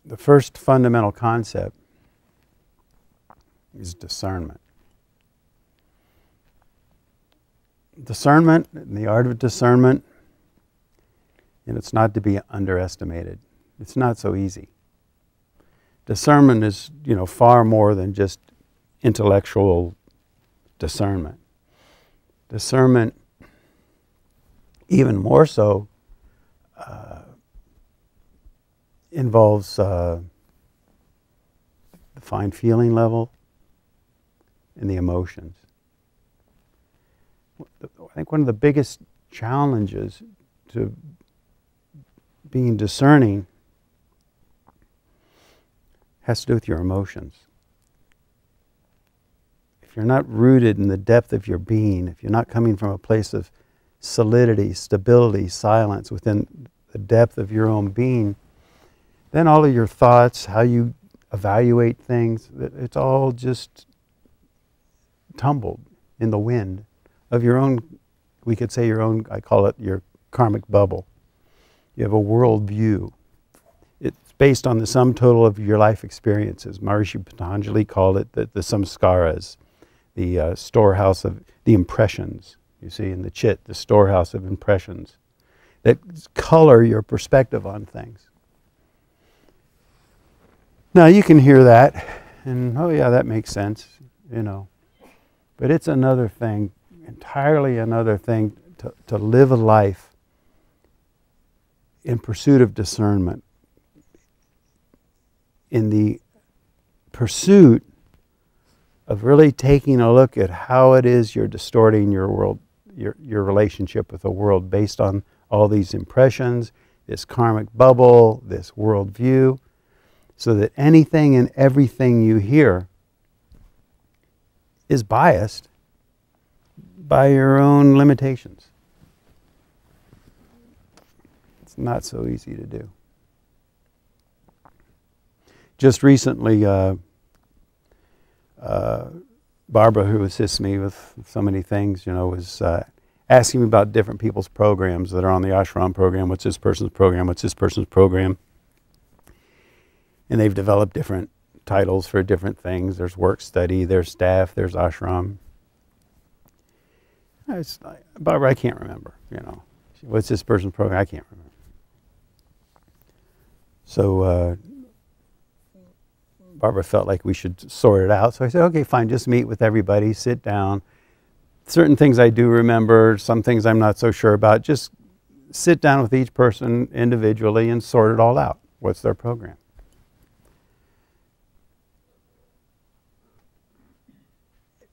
The first fundamental concept is discernment. Discernment, and the art of discernment, and it's not to be underestimated. It's not so easy. Discernment is, far more than just intellectual discernment. Discernment, even more so, involves the fine feeling level and the emotions. I think one of the biggest challenges to being discerning has to do with your emotions. If you're not rooted in the depth of your being, if you're not coming from a place of solidity, stability, silence within the depth of your own being, then all of your thoughts, how you evaluate things, it's all just tumbled in the wind of your own, we could say your own, I call it your karmic bubble. You have a world view. It's based on the sum total of your life experiences. Maharishi Patanjali called it the samskaras, the storehouse of the impressions. You see, in the chit, the storehouse of impressions that color your perspective on things. Now you can hear that, and oh yeah, that makes sense, But it's another thing, entirely another thing, to live a life in pursuit of discernment, in the pursuit of really taking a look at how it is you're distorting your world, your relationship with the world based on all these impressions, this karmic bubble, this worldview, so that anything and everything you hear is biased by your own limitations. It's not so easy to do. Just recently, Barbara, who assists me with so many things, was asking me about different people's programs that are on the ashram program. What's this person's program? What's this person's program? And they've developed different titles for different things. There's work study, there's staff, there's ashram. Barbara, I can't remember, What's this person's program? I can't remember. So Barbara felt like we should sort it out. So I said, okay, fine, just meet with everybody, sit down. Certain things I do remember, some things I'm not so sure about. Just sit down with each person individually and sort it all out. What's their program?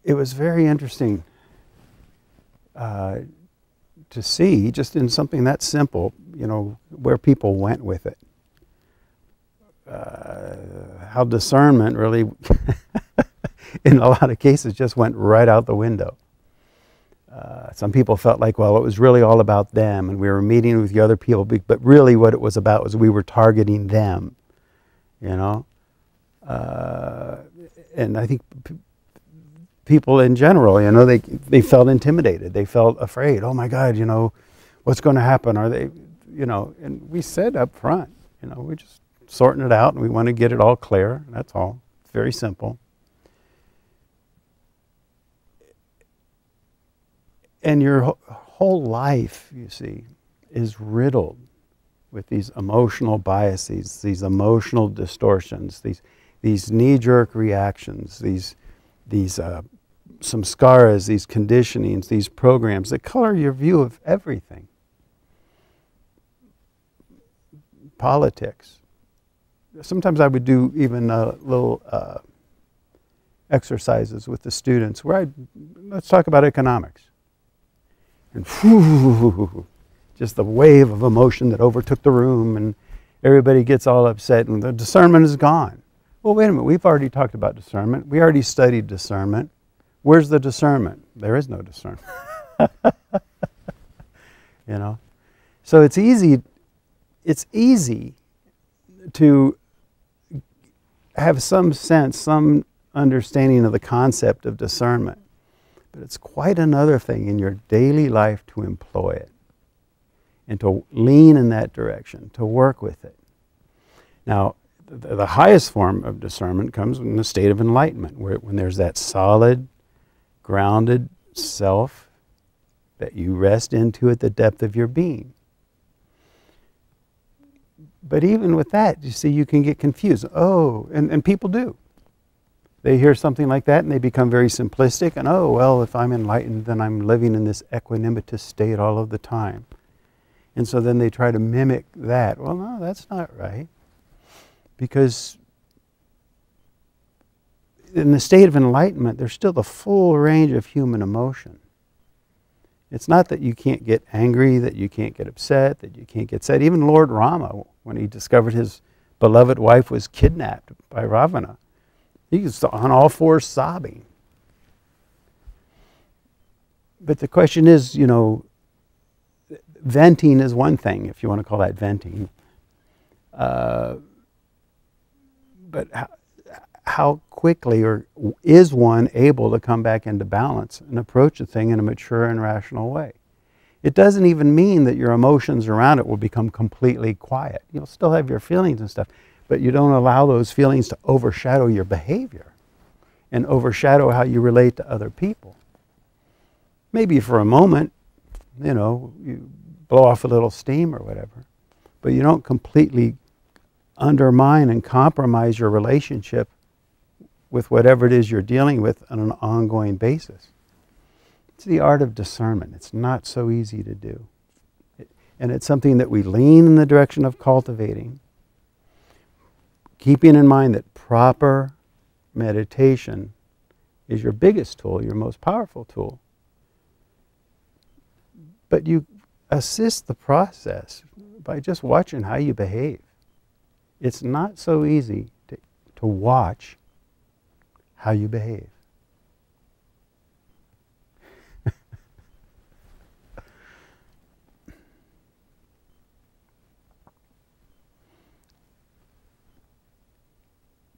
It was very interesting to see, just in something that simple, where people went with it. How discernment really, in a lot of cases, just went right out the window. Some people felt like, well, it was really all about them, and we were meeting with the other people, but really what it was about was we were targeting them, And I think people in general, they felt intimidated. They felt afraid. Oh my God, what's going to happen? Are they, and we said up front, we're just sorting it out and we want to get it all clear. That's all. It's very simple. And your whole life, you see, is riddled with these emotional biases, these emotional distortions, these knee-jerk reactions, these samskaras, these conditionings, these programs that color your view of everything. Politics. Sometimes I would do even little exercises with the students where let's talk about economics. And whoo, just the wave of emotion that overtook the room, and everybody gets all upset and the discernment is gone. Well, wait a minute, we've already talked about discernment. We already studied discernment. Where's the discernment? There is no discernment. So it's easy to have some sense, some understanding of the concept of discernment. But it's quite another thing in your daily life to employ it and to lean in that direction, to work with it. Now, the highest form of discernment comes in the state of enlightenment, when there's that solid, grounded self that you rest into at the depth of your being. But even with that, you see, you can get confused. Oh, and people do. They hear something like that and they become very simplistic, and oh, well, if I'm enlightened, then I'm living in this equanimitous state all of the time. And so then they try to mimic that. Well, no, that's not right. Because in the state of enlightenment, there's still the full range of human emotion. It's not that you can't get angry, that you can't get upset, that you can't get sad. Even Lord Rama, when he discovered his beloved wife was kidnapped by Ravana, he was on all fours sobbing. But the question is, you know, venting is one thing, if you want to call that venting. But how quickly or is one able to come back into balance and approach a thing in a mature and rational way? It doesn't even mean that your emotions around it will become completely quiet. You'll still have your feelings and stuff, but you don't allow those feelings to overshadow your behavior and overshadow how you relate to other people. Maybe for a moment, you know, you blow off a little steam or whatever, but you don't completely undermine and compromise your relationship with whatever it is you're dealing with on an ongoing basis. It's the art of discernment. It's not so easy to do. And it's something that we lean in the direction of cultivating, keeping in mind that proper meditation is your biggest tool, your most powerful tool. But you assist the process by just watching how you behave. It's not so easy to watch how you behave.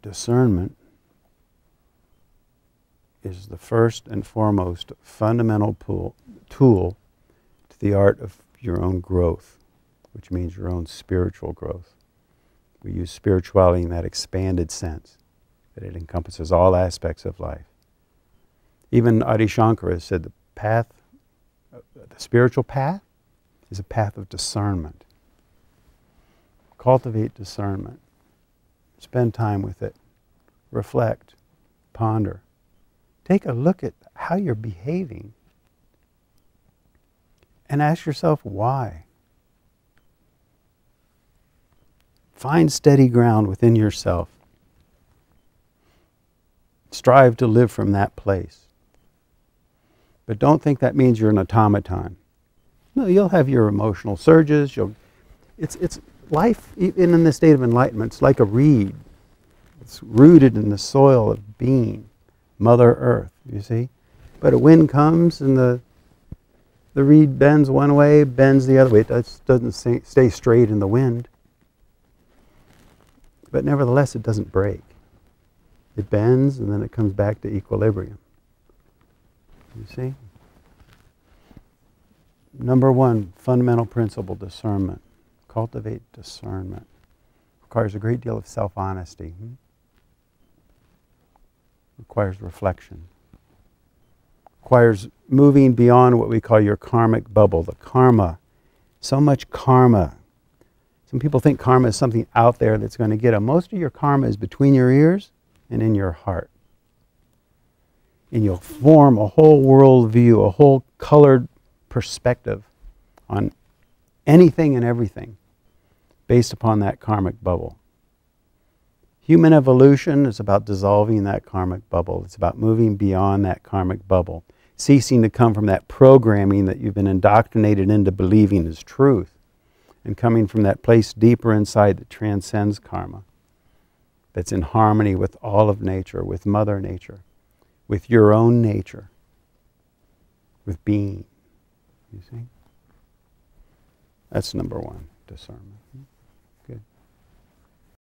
Discernment is the first and foremost fundamental tool to the art of your own growth, which means your own spiritual growth. We use spirituality in that expanded sense, that it encompasses all aspects of life. Even Adi Shankara said the spiritual path is a path of discernment. Cultivate discernment. Spend time with it. Reflect. Ponder. Take a look at how you're behaving. And ask yourself why. Find steady ground within yourself. Strive to live from that place. But don't think that means you're an automaton. No, you'll have your emotional surges. It's life, even in the state of enlightenment, it's like a reed. It's rooted in the soil of being, Mother Earth, you see. But a wind comes and the reed bends one way, bends the other way. It doesn't stay straight in the wind. But nevertheless, it doesn't break. It bends and then it comes back to equilibrium. You see? Number one, fundamental principle, discernment. Cultivate discernment. Requires a great deal of self-honesty. Requires reflection. Requires moving beyond what we call your karmic bubble, the karma. So much karma. Some people think karma is something out there that's going to get them. Most of your karma is between your ears and in your heart. And you'll form a whole world view, a whole colored perspective on anything and everything based upon that karmic bubble. Human evolution is about dissolving that karmic bubble. It's about moving beyond that karmic bubble, ceasing to come from that programming that you've been indoctrinated into believing is truth, and coming from that place deeper inside that transcends karma, that's in harmony with all of nature, with Mother Nature, with your own nature, with being. You see? That's number one, discernment.